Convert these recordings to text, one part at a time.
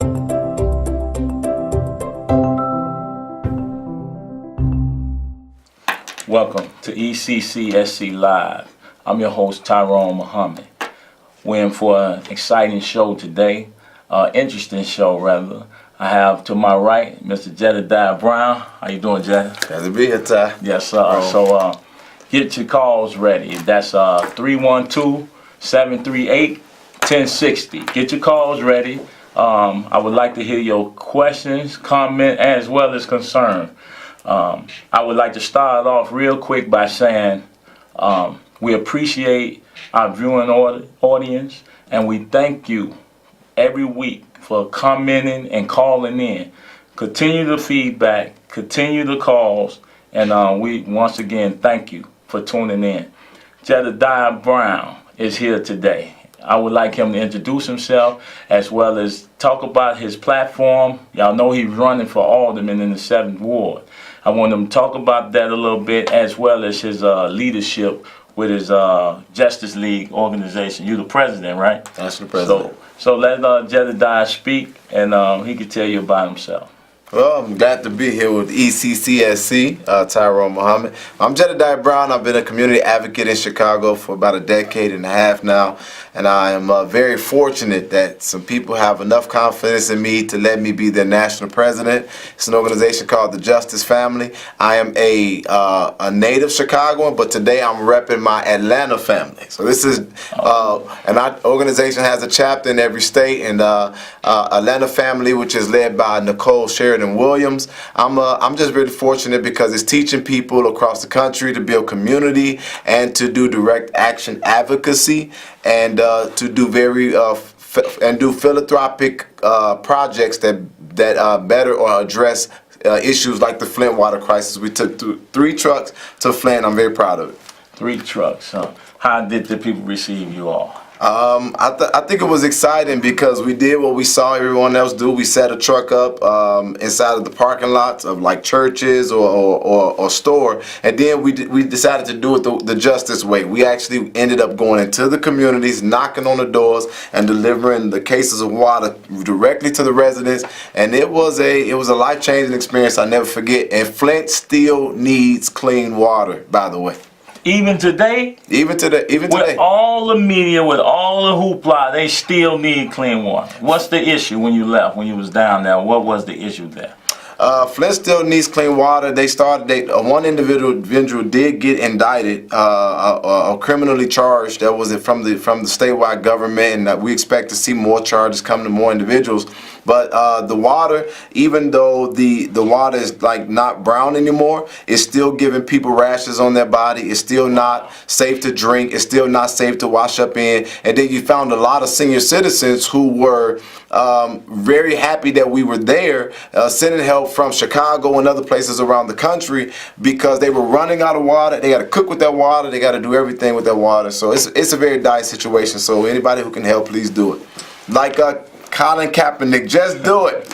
Welcome to ECCSC Live. I'm your host, Tyrone Muhammad. We're in for an exciting show today, interesting show rather. I have to my right, Mr. Jedidiah Brown. How you doing, Jed? Glad to be here, Ty. Yes, sir. So get your calls ready. That's 312-738-1060. Get your calls ready. I would like to hear your questions, comment, as well as concern. I would like to start off real quick by saying we appreciate our viewing audience, and we thank you every week for commenting and calling in. Continue the feedback, continue the calls, and we once again thank you for tuning in. Jedidiah Brown is here today. I would like him to introduce himself as well as talk about his platform. Y'all know he's running for alderman in the 7th Ward. I want him to talk about that a little bit, as well as his leadership with his Justice League organization. You're the president, right? That's the president. So let Jedidiah speak, and he can tell you about himself. Well, I'm glad to be here with ECCSC, Tyrone Muhammad. I'm Jedidiah Brown. I've been a community advocate in Chicago for about a decade and a half now, and I am very fortunate that some people have enough confidence in me to let me be their national president. It's an organization called the Justice Family. I am a native Chicagoan, but today I'm repping my Atlanta family. So this is, and our organization has a chapter in every state, and Atlanta family, which is led by Nicole Sheridan Williams. I'm just really fortunate because it's teaching people across the country to build community and to do direct action advocacy and to do do philanthropic projects that better or address issues like the Flint water crisis. We took 3 trucks to Flint. I'm very proud of it. 3 trucks. How did the people receive you all? I think it was exciting because we did what we saw everyone else do. We set a truck up inside of the parking lots of like churches or store, and then we decided to do it the justice way. We actually ended up going into the communities, knocking on the doors, and delivering the cases of water directly to the residents. And it was a life-changing experience I never forget. And Flint still needs clean water, by the way. Even today? Even today. With all the media, with all the hoopla, they still need clean water. What's the issue when you left, when you was down there? What was the issue there? Flint still needs clean water. One individual did get indicted, criminally charged. That was from the statewide government, and we expect to see more charges come to more individuals. But the water, even though the water is like not brown anymore, it's still giving people rashes on their body. It's still not safe to drink. It's still not safe to wash up in. And then you found a lot of senior citizens who were very happy that we were there, sending help from Chicago and other places around the country because they were running out of water. They got to cook with that water. They got to do everything with that water. So it's a very dire situation. So anybody who can help, please do it. Like Colin Kaepernick, just do it.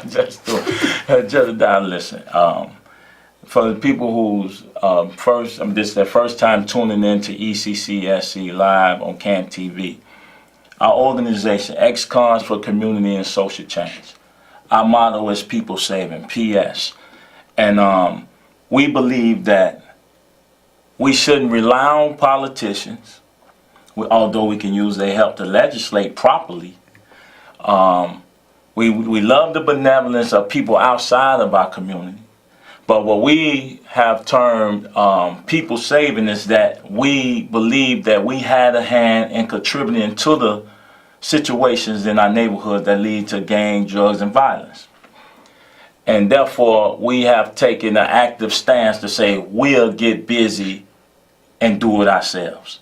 Just do it. Jedidiah, listen. For the people who's this is their first time tuning in to ECCSC Live on CAN TV, our organization, Ex-Cons for Community and Social Change. Our motto is People Saving, PS. And we believe that we shouldn't rely on politicians, although we can use their help to legislate properly. We love the benevolence of people outside of our community. But what we have termed people saving is that we believe that we had a hand in contributing to the situations in our neighborhood that lead to gang, drugs, and violence. And therefore, we have taken an active stance to say we'll get busy and do it ourselves.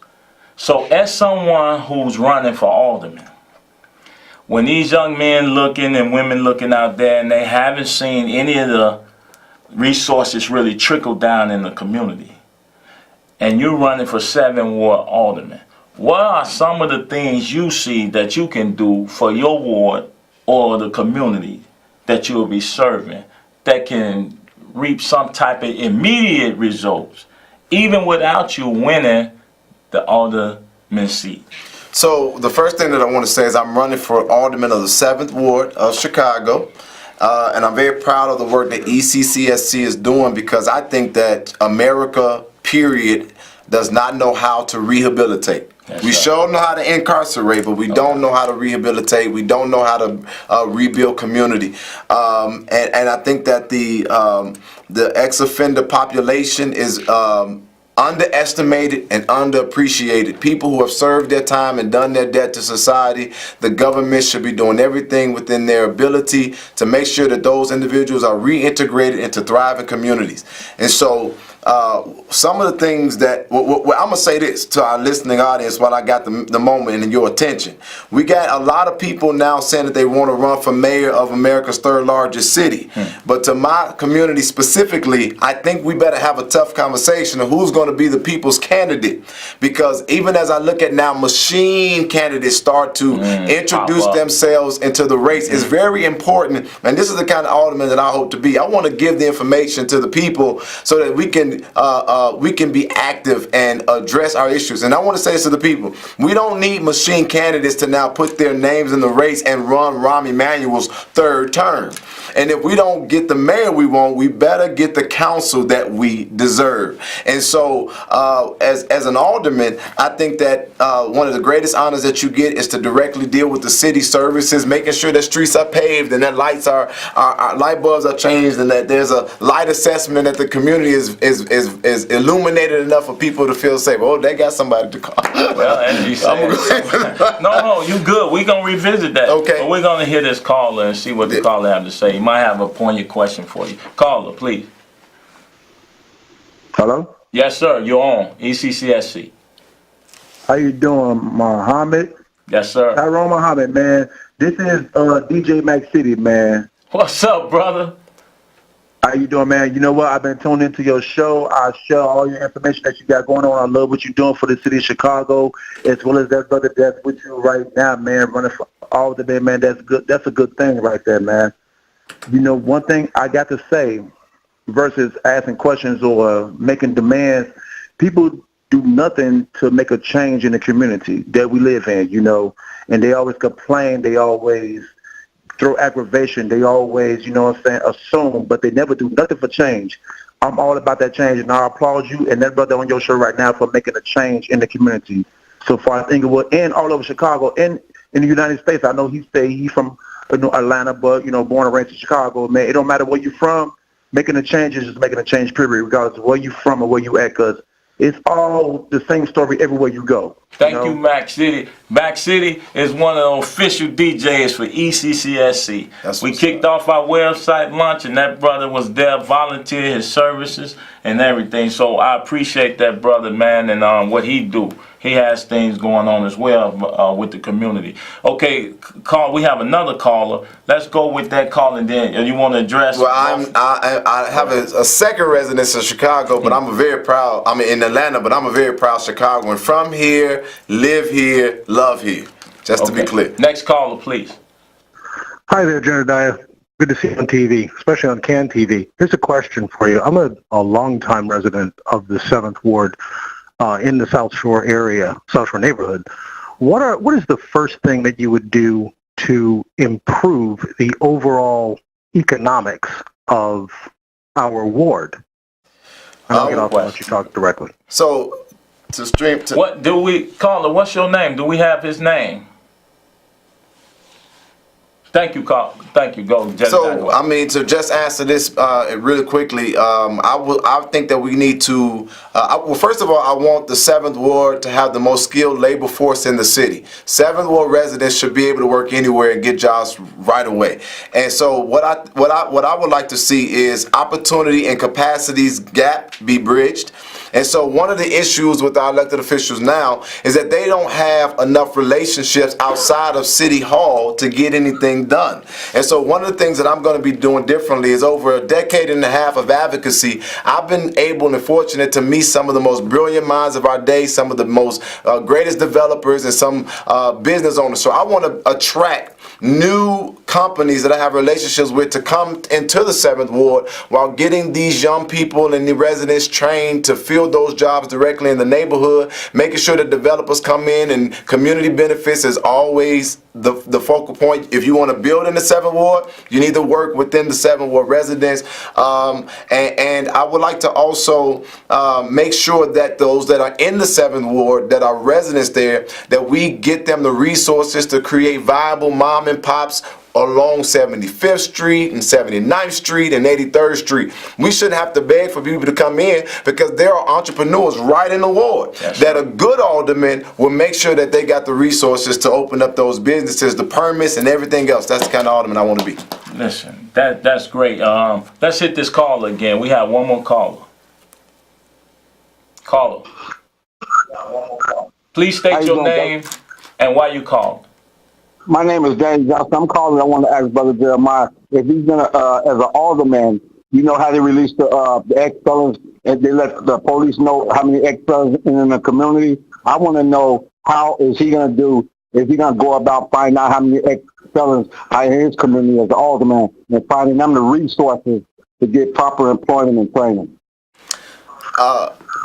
So as someone who's running for alderman, when these young men looking and women looking out there and they haven't seen any of the resources really trickle down in the community, and you're running for 7th Ward alderman, what are some of the things you see that you can do for your ward or the community that you'll be serving that can reap some type of immediate results, even without you winning the alderman seat? So the first thing that I want to say is I'm running for alderman of the 7th Ward of Chicago. And I'm very proud of the work that ECCSC is doing, because I think that America, period, does not know how to rehabilitate. We sure know how to incarcerate, but we don't know how to rehabilitate. We don't know how to rebuild community. And I think that the ex-offender population is underestimated and underappreciated. People who have served their time and done their debt to society, the government should be doing everything within their ability to make sure that those individuals are reintegrated into thriving communities. And so some of the things that, I'm going to say this to our listening audience while I got the moment and your attention. We got a lot of people now saying that they want to run for mayor of America's 3rd largest city. But to my community specifically, I think we better have a tough conversation of who's going to be the people's candidate. Because even as I look at now, machine candidates start to introduce themselves into the race. It's very important. And this is the kind of alderman that I hope to be. I want to give the information to the people so that we can be active and address our issues. And I want to say this to the people. We don't need machine candidates to now put their names in the race and run Rahm Emanuel's 3rd term. And if we don't get the mayor we want, we better get the council that we deserve. And so as an alderman, I think that one of the greatest honors that you get is to directly deal with the city services, making sure that streets are paved and that light bulbs are changed, and that there's a light assessment, that the community is illuminated enough for people to feel safe. Oh, they got somebody to call. Well, as you said, no, you good. We're going to revisit that. Okay. But we're going to hear this caller and see what the caller have to say. He might have a poignant question for you. Caller, please. Hello? Yes, sir. You're on ECCSC. How you doing, Muhammad? Yes, sir. Tyrone Muhammad, man. This is DJ Mac City, man. What's up, brother? How you doing, man? You know what? I've been tuned into your show. I share all your information that you got going on. I love what you're doing for the city of Chicago, as well as that brother that's with you right now, man, running for all the day, man. That's good. That's a good thing right there, man. You know, one thing I got to say, versus asking questions or making demands, people do nothing to make a change in the community that we live in, you know, and they always complain. They always throw aggravation. They always, you know what I'm saying, assume, but they never do nothing for change. I'm all about that change, and I applaud you and that brother on your show right now for making a change in the community. So far as Inglewood and all over Chicago and in the United States, I know he's from Atlanta, but, you know, born and raised in Chicago, man. It don't matter where you're from. Making a change is just making a change, period, regardless of where you're from or where you at, because it's all the same story everywhere you go. Thank you, Mac City. Mac City is one of the official DJs for ECCSC. We kicked off our website launch, and that brother was there, volunteer his services and everything. So I appreciate that brother, man, and what he do. He has things going on as well with the community. Okay, we have another caller. Let's go with that call, and then you want to address. Well, I have a second residence in Chicago, but I'm very proud. I'm in Atlanta, but I'm a very proud Chicagoan. From here, live here, love here. Just to be clear. Next caller, please. Hi there, Jedidiah. Good to see you on TV, especially on CAN TV. Here's a question for you. I'm a longtime resident of the 7th Ward in the South Shore area, South Shore neighborhood. What is the first thing that you would do to improve the overall economics of our ward? And I'll get off and let you talk directly. So, to stream to... What do we... Caller, what's your name? Do we have his name? Thank you, Carl. Thank you. Go. So, I mean, to just answer this really quickly, I think that we need to. Well, first of all, I want the 7th Ward to have the most skilled labor force in the city. 7th Ward residents should be able to work anywhere and get jobs right away. And so, what I would like to see is opportunity and capacities gap be bridged. And so one of the issues with our elected officials now is that they don't have enough relationships outside of City Hall to get anything done. And so one of the things that I'm going to be doing differently is over a decade and a half of advocacy, I've been able and fortunate to meet some of the most brilliant minds of our day, some of the most greatest developers and some business owners. So I want to attract new companies that I have relationships with to come into the 7th Ward while getting these young people and the residents trained to fill those jobs directly in the neighborhood, making sure that developers come in, and community benefits is always the focal point. If you want to build in the 7th Ward, you need to work within the 7th Ward residents. And I would like to also make sure that those that are in the 7th Ward, that are residents there, that we get them the resources to create viable mom and pops along 75th Street and 79th Street and 83rd Street. We shouldn't have to beg for people to come in, because there are entrepreneurs right in the ward that a good alderman will make sure that they got the resources to open up those businesses, the permits and everything else. That's the kind of alderman I want to be. Listen, that's great. Let's hit this caller again. We have one more caller. Caller. Please state your name and why you called. My name is Danny Johnson. I'm calling. I want to ask Brother Jeremiah if he's gonna, as an alderman, you know how they release the ex-felons and they let the police know how many ex-felons in the community. I want to know, how is he gonna do? Is he gonna go about finding out how many ex-felons are in his community as an alderman and finding them the resources to get proper employment and training?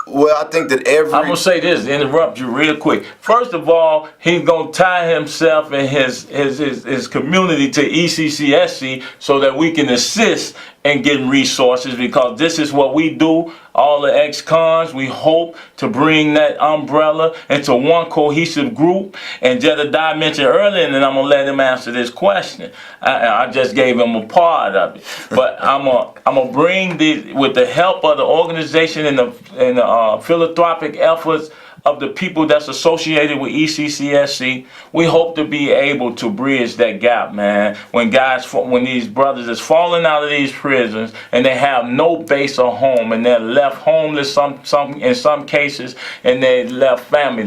Well, I think that I'm gonna say this, interrupt you real quick. First of all, he's gonna tie himself and his community to ECCSC so that we can assist in getting resources, because this is what we do. All the ex-cons, we hope to bring that umbrella into one cohesive group. And Jedidiah mentioned earlier, and then I'm gonna let him answer this question. I just gave him a part of it, but I'm gonna bring this with the help of the organization and the philanthropic efforts of the people that's associated with ECCSC. We hope to be able to bridge that gap, man. When these brothers is falling out of these prisons and they have no base or home, and they're left homeless in some cases, and they left family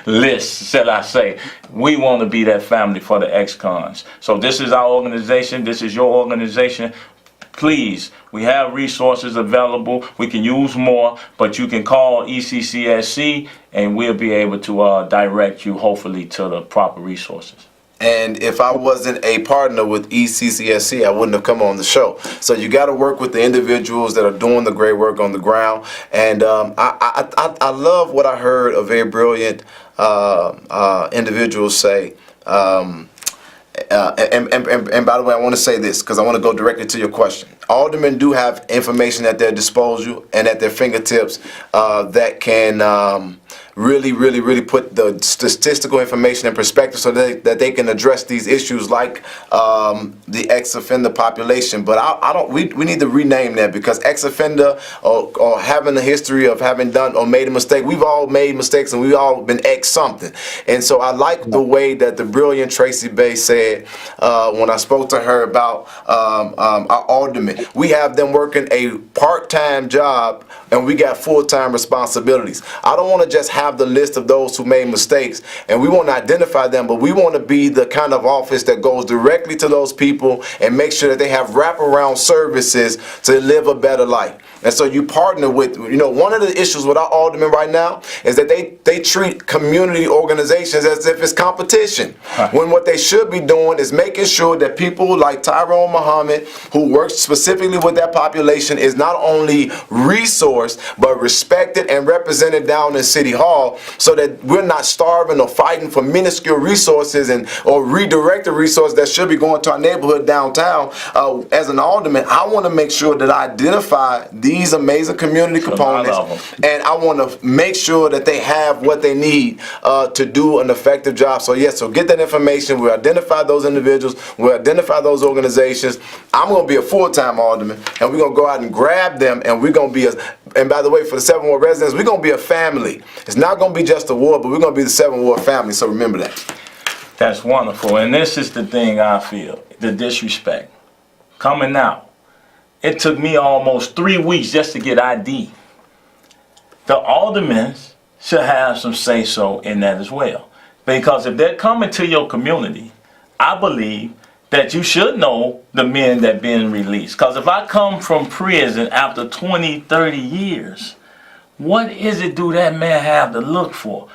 lists, shall I say. We want to be that family for the ex-cons. So this is our organization. This is your organization. Please, we have resources available. We can use more, but you can call ECCSC and we'll be able to direct you, hopefully, to the proper resources. And if I wasn't a partner with ECCSC, I wouldn't have come on the show. So you got to work with the individuals that are doing the great work on the ground. And I love what I heard a very brilliant individual say. And by the way, I want to say this because I want to go directly to your question. Aldermen do have information at their disposal and at their fingertips that can really put the statistical information in perspective so that they can address these issues like the ex-offender population. But we need to rename that, because ex-offender or having a history of having done or made a mistake, we've all made mistakes and we've all been ex something. And so I like the way that the brilliant Tracy Bay said when I spoke to her about our aldermen. We have them working a part-time job and we got full-time responsibilities. I don't want to just have the list of those who made mistakes and we want to identify them, but we want to be the kind of office that goes directly to those people and make sure that they have wraparound services to live a better life. And so you partner with, one of the issues with our aldermen right now is that they treat community organizations as if it's competition. When what they should be doing is making sure that people like Tyrone Muhammad, who works specifically with that population, is not only resourced, but respected and represented down in City Hall, so that we're not starving or fighting for minuscule resources or redirect the resources that should be going to our neighborhood downtown. As an alderman, I want to make sure that I identify these amazing community components, and I want to make sure that they have what they need to do an effective job. So yes, so get that information. We'll identify those individuals. We'll identify those organizations. I'm going to be a full-time alderman, and we're going to go out and grab them, and we're going to be and by the way, for the 7th Ward residents, we're going to be a family. It's not going to be just a ward, but we're going to be the 7th Ward family, so remember that. That's wonderful. And this is the thing I feel, the disrespect. Coming out. It took me almost 3 weeks just to get ID. The aldermen should have some say-so in that as well. Because if they're coming to your community, I believe that you should know the men that been released. Because if I come from prison after 20, 30 years, what is it do that man have to look for?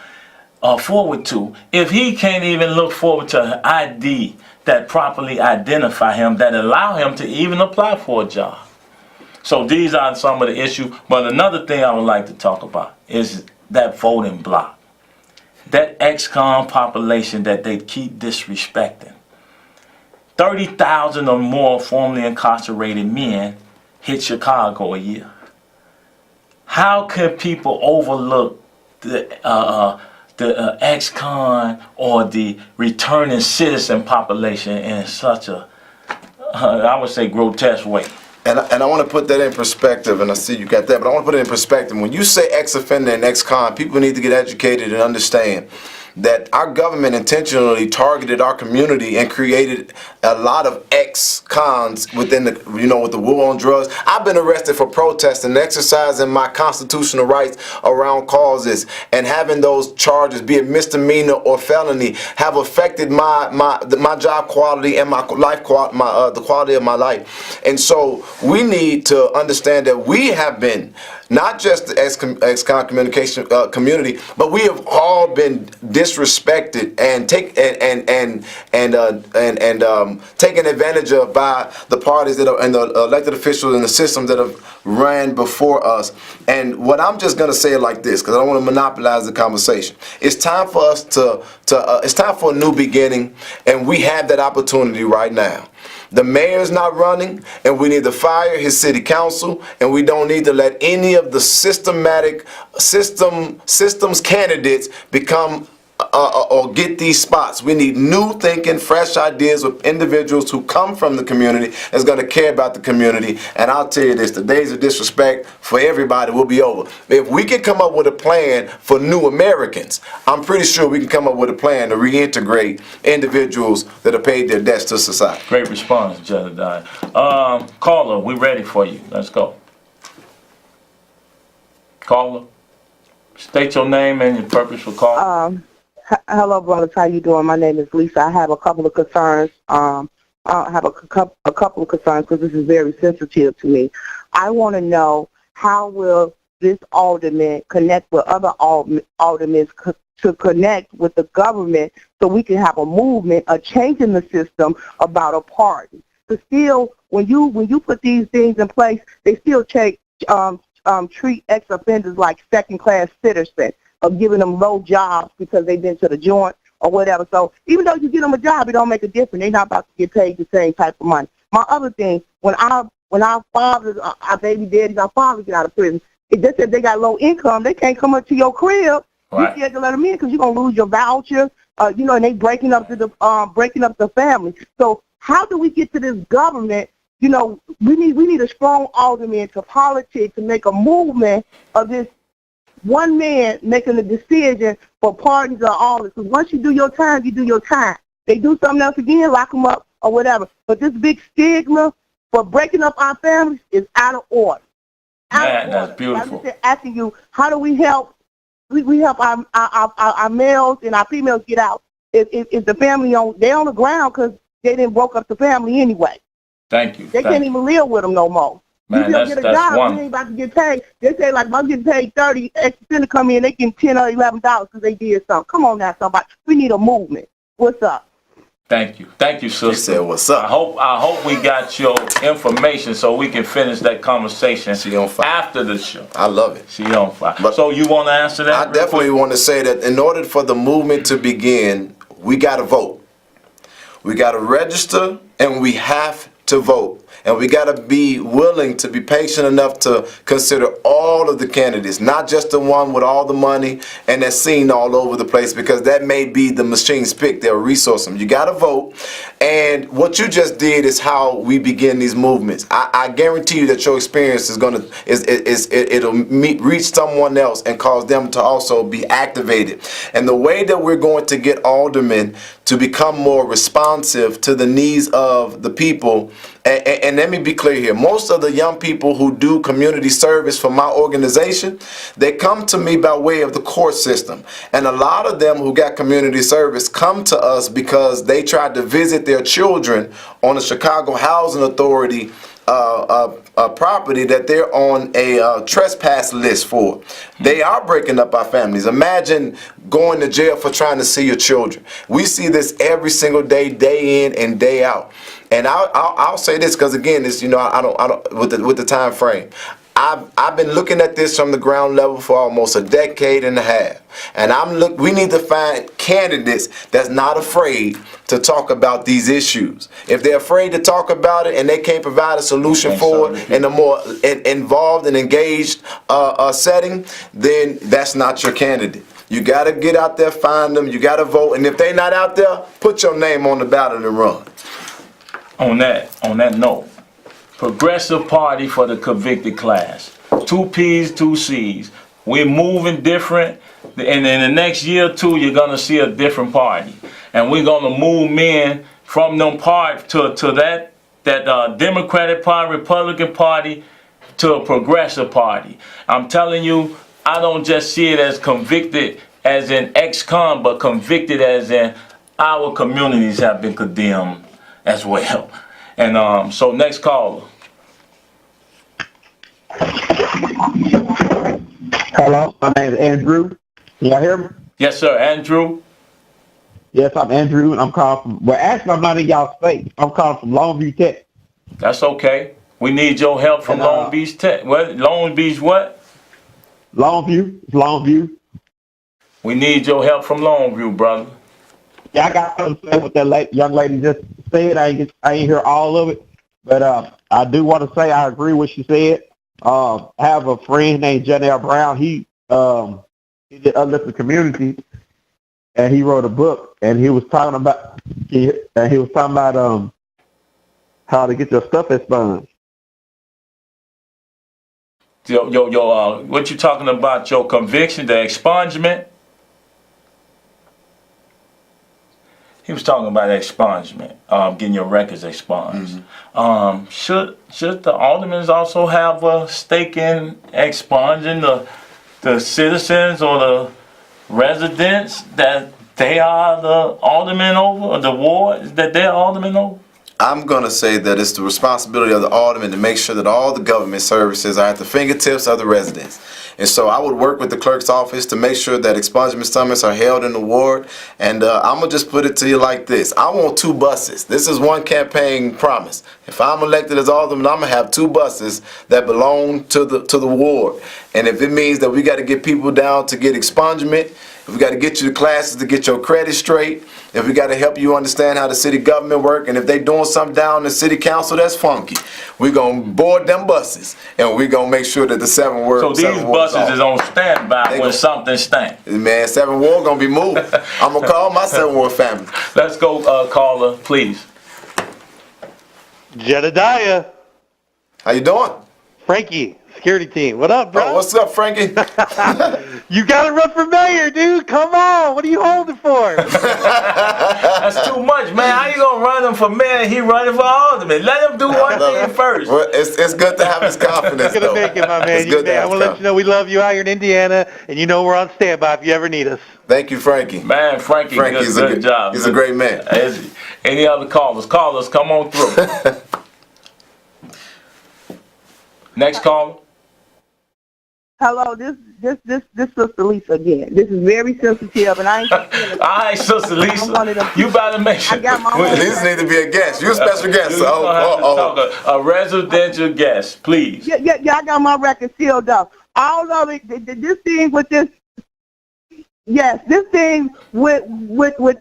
forward to if he can't even look forward to an ID that properly identify him, that allow him to even apply for a job? So these are some of the issues. But another thing I would like to talk about is that voting block. That ex-con population that they keep disrespecting. 30,000 or more formerly incarcerated men hit Chicago a year. How could people overlook the ex-con or the returning citizen population in such a, I would say, grotesque way? And I want to put that in perspective, and I see you got that, but I want to put it in perspective. When you say ex-offender and ex-con, people need to get educated and understand that our government intentionally targeted our community and created a lot of ex-cons within the, with the war on drugs. I've been arrested for protesting, exercising my constitutional rights around causes, and having those charges, be it misdemeanor or felony, have affected my job quality and my life quality, the quality of my life. And so we need to understand that we have been not just the ex-con communication community, but we have all been disrespected and taken advantage of by the parties that are and the elected officials and the systems that have ran before us. And what I'm just going to say it like this, because I don't want to monopolize the conversation. It's time for us it's time for a new beginning, and we have that opportunity right now. The mayor's not running, and we need to fire his city council, and we don't need to let any of the systems candidates become or get these spots. We need new thinking, fresh ideas with individuals who come from the community, that's going to care about the community. And I'll tell you this, the days of disrespect for everybody will be over. If we can come up with a plan for new Americans, I'm pretty sure we can come up with a plan to reintegrate individuals that have paid their debts to society. Great response, Jedidiah. Caller, we ready for you. Let's go. Caller, state your name and your purpose for calling. Hello, brothers. How you doing? My name is Lisa. I have a couple of concerns. I have a couple of concerns because this is very sensitive to me. I want to know, how will this alderman connect with other aldermen to connect with the government so we can have a movement, a change in the system about a party? But still, when you put these things in place, they still treat ex-offenders like second-class citizens, of giving them low jobs because they've been to the joint or whatever. So even though you give them a job, it don't make a difference. They're not about to get paid the same type of money. My other thing, when our fathers, our baby daddies, our fathers get out of prison, if they said they got low income, they can't come up to your crib. Right. You scared to let them in because you're gonna lose your voucher. And they breaking up the family. So how do we get to this government? We need a strong alderman to politics to make a movement of this. One man making a decision for pardons or all this. Because once you do your time, you do your time. They do something else again, lock them up or whatever. But this big stigma for breaking up our families is out of order. That's beautiful. I'm just asking you, how do we help? We help our males and our females get out if the family they're on the ground because they didn't broke up the family anyway. Thank you. They can't even live with them no more. Man, you don't get a job, you ain't about to get paid. They say, like, if I'm getting paid 30, extra to come in, they get $10 or $11 because they did something. Come on now, somebody. We need a movement. What's up? Thank you. Thank you, sister. She said, what's up? I hope we got your information so we can finish that conversation after the show. I love it. She on fire. But so you want to answer that? I definitely want to say that in order for the movement to begin, we got to vote. We got to register, and we have to vote. And we got to be willing to be patient enough to consider all of the candidates, not just the one with all the money and that's seen all over the place, because that may be the machine's pick. They'll resource them. You got to vote. And what you just did is how we begin these movements. I guarantee you that your experience is going to, it'll reach someone else and cause them to also be activated. And the way that we're going to get aldermen to become more responsive to the needs of the people. And let me be clear here. Most of the young people who do community service for my organization, they come to me by way of the court system. And a lot of them who got community service come to us because they tried to visit their children on the Chicago Housing Authority property that they're on a trespass list for. They are breaking up our families. Imagine going to jail for trying to see your children. We see this every single day, day in and day out. And I'll say this because again, this I don't with the time frame. I've been looking at this from the ground level for almost a decade and a half, and we need to find candidates that's not afraid to talk about these issues. If they're afraid to talk about it and they can't provide a solution for it in a more involved and engaged setting, then that's not your candidate. You got to get out there, find them, you got to vote, and if they're not out there, put your name on the ballot and run. On that note, Progressive Party for the convicted class. 2 P's, 2 C's. We're moving different, and in the next year or two, you're gonna see a different party, and we're gonna move men from them party to that Democratic Party, Republican Party, to a Progressive Party. I'm telling you, I don't just see it as convicted as in ex-con, but convicted as in our communities have been condemned as well. And so next caller. Hello, my name is Andrew. Can y'all hear me? Yes, sir, Andrew. Yes, I'm Andrew, and I'm calling from. Well, actually, I'm not in y'all state. I'm calling from Longview, Texas. That's okay. We need your help from Long Beach Tech. What? Long Beach what? Longview. We need your help from Longview, brother. Yeah, I got something to say what that young lady just said. I ain't hear all of it, but I do want to say I agree with what she said. I have a friend named Jedidiah Brown. He did Uplift the Community, and he wrote a book, and he was talking about how to get your stuff expunged. What you talking about? Your conviction, the expungement? He was talking about expungement, getting your records expunged. Mm-hmm. Should the aldermen also have a stake in expunging the citizens or the residents that they are the aldermen over, or the wards that they're aldermen over? I'm going to say that it's the responsibility of the alderman to make sure that all the government services are at the fingertips of the residents. And so I would work with the clerk's office to make sure that expungement summits are held in the ward. And I'm going to just put it to you like this. I want 2 buses. This is one campaign promise. If I'm elected as alderman, I'm going to have 2 buses that belong to the ward. And if it means that we got to get people down to get expungement, if we got to get you to classes to get your credit straight, if we got to help you understand how the city government work, and if they doing something down in the city council that's funky, we're going to board them buses, and we're going to make sure that the 7 wards. So these buses is on standby when something stank. Man, 7 ward going to be moved. I'm going to call my 7 ward family. Let's go, caller, please. Jedidiah. How you doing? Frankie, security team. What up, bro? Oh, what's up, Frankie? You gotta run for mayor, dude. Come on. What are you holding for? That's too much, man. How you gonna run him for mayor and he running for alderman? Let him do one thing first. Well, it's good to have his confidence, You're gonna make it, my man. I want to let you know we love you out here in Indiana, and you know we're on standby if you ever need us. Thank you, Frankie. Man, Frankie's good job. He's a great man. Any other callers? Callers, come on through. Next caller. Hello, this Sister Lisa again. This is very sensitive, and I ain't. All right, Sister Lisa, you better make sure. I got my Lisa need to be a guest. You're a special guest. A residential guest, please. Yeah, I got my record sealed up. All of it. This thing with this. Yes, this thing with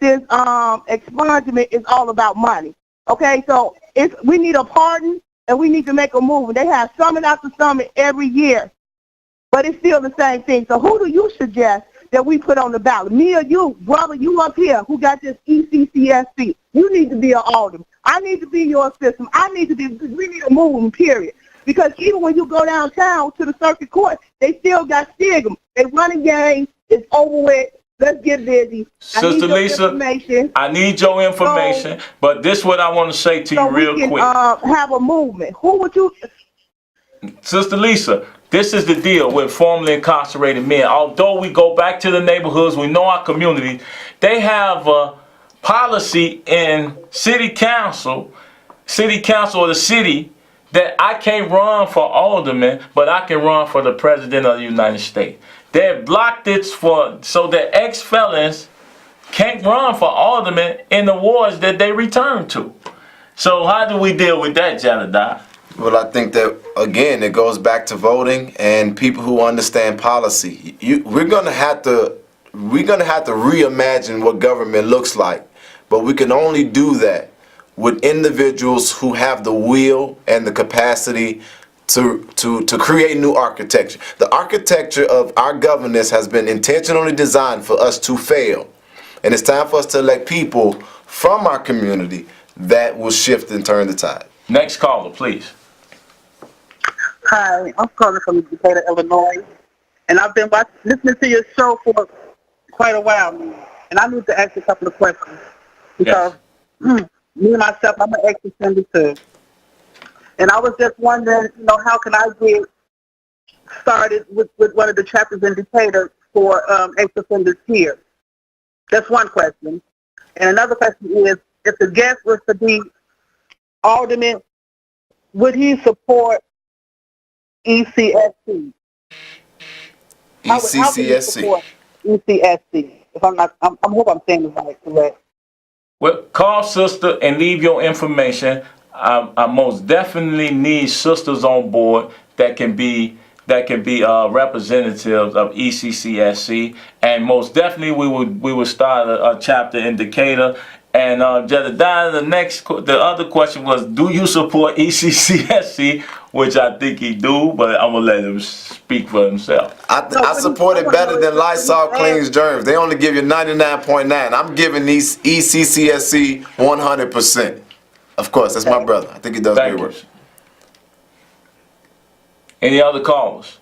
this expungement is all about money. Okay, so we need a pardon and we need to make a move. They have summit after summit every year, but it's still the same thing. So who do you suggest that we put on the ballot? Me or you, brother? You up here who got this ECCSC? You need to be an alderman. I need to be your system. We need a movement. Period. Because even when you go downtown to the circuit court, they still got stigma. They running games. It's over with. Let's get busy. Sister Lisa, I need your information, but this is what I want to say to you real quick. Have a movement. Who would you... Sister Lisa, this is the deal with formerly incarcerated men. Although we go back to the neighborhoods, we know our community, they have a policy in city council or the city that I can't run for alderman, but I can run for the president of the United States. They blocked it so that ex-felons can't run for alderman in the wards that they return to. So how do we deal with that, Jedidiah? Well, I think that, again, it goes back to voting and people who understand policy. We're gonna have to reimagine what government looks like, but we can only do that with individuals who have the will and the capacity to create new architecture. The architecture of our governance has been intentionally designed for us to fail, and it's time for us to elect people from our community that will shift and turn the tide. Next caller, please. Hi, I'm calling from Decatur, Illinois, and I've been listening to your show for quite a while now, and I need to ask you a couple of questions because me and myself, I'm an ex-offender too, and I was just wondering, how can I get started with one of the chapters in Decatur for ex-offenders here? That's one question, and another question is, if the guest was to be alderman, would he support ECCSC? ECCSC. ECCSC. If I hope I'm saying this right, correct. Well, call sister and leave your information. I most definitely need sisters on board that can be representatives of ECCSC, and most definitely we would start a chapter in Decatur. And Jedidiah, the other question was, do you support ECCSC? Which I think he do, but I'm gonna let him speak for himself. I support it better than Lysol cleans germs. They only give you 99.9. I'm giving these ECCSC 100%. Of course, that's my brother. I think he does great work. Any other callers?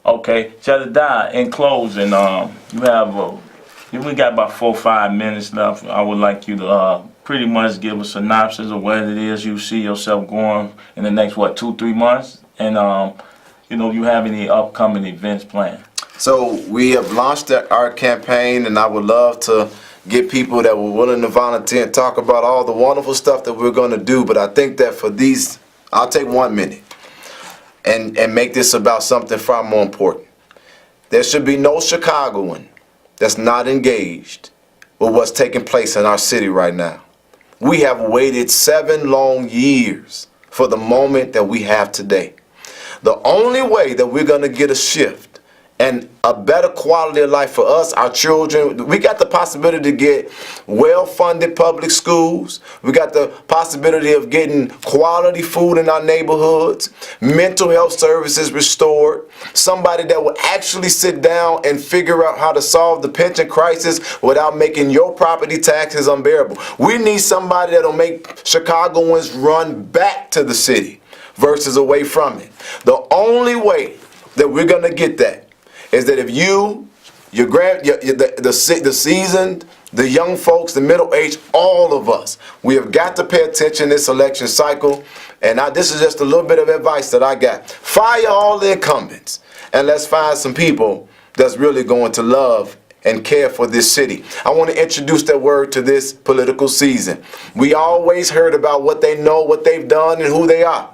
Okay, Jedidiah, in closing, we got about 4 or 5 minutes left. I would like you to pretty much give a synopsis of what it is you see yourself going in the next, 2-3 months? And, you have any upcoming events planned? So we have launched our campaign, and I would love to get people that were willing to volunteer and talk about all the wonderful stuff that we're going to do. But I think that for these, I'll take 1 minute and make this about something far more important. There should be no Chicagoan that's not engaged with what's taking place in our city right now. We have waited 7 long years for the moment that we have today. The only way that we're going to get a shift and a better quality of life for us, our children, we got the possibility to get well-funded public schools. We got the possibility of getting quality food in our neighborhoods, mental health services restored, somebody that will actually sit down and figure out how to solve the pension crisis without making your property taxes unbearable. We need somebody that'll make Chicagoans run back to the city versus away from it. The only way that we're going to get that is that if the seasoned, the young folks, the middle-aged, all of us, we have got to pay attention this election cycle. And this is just a little bit of advice that I got. Fire all the incumbents, and let's find some people that's really going to love and care for this city. I want to introduce that word to this political season. We always heard about what they know, what they've done, and who they are.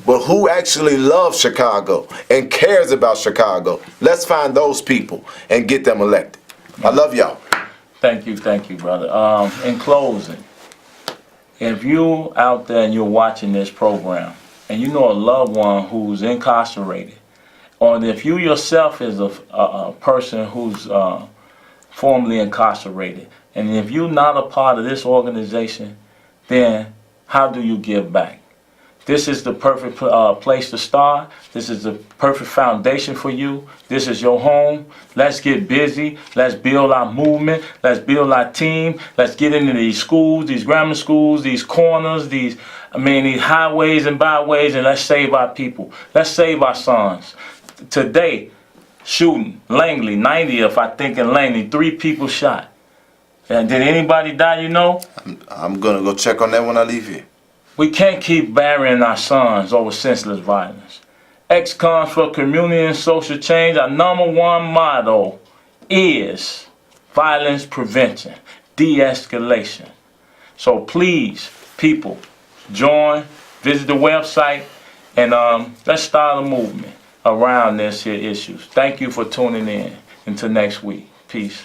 But who actually loves Chicago and cares about Chicago? Let's find those people and get them elected. I love y'all. Thank you, brother. In closing, if you out there and you're watching this program and you know a loved one who's incarcerated, or if you yourself is a person who's formerly incarcerated, and if you're not a part of this organization, then how do you give back? This is the perfect place to start. This is the perfect foundation for you. This is your home. Let's get busy. Let's build our movement. Let's build our team. Let's get into these schools, these grammar schools, these corners, these highways and byways, and let's save our people. Let's save our sons. Today, shooting, Langley, 90th, I think in Langley, 3 people shot. And did anybody die, I'm going to go check on that when I leave here. We can't keep burying our sons over senseless violence. Ex-cons for community and social change, our #1 motto is violence prevention, de-escalation. So please, people, join Visit the website and let's start a movement around this here issues. Thank you for tuning in. Until next week. Peace.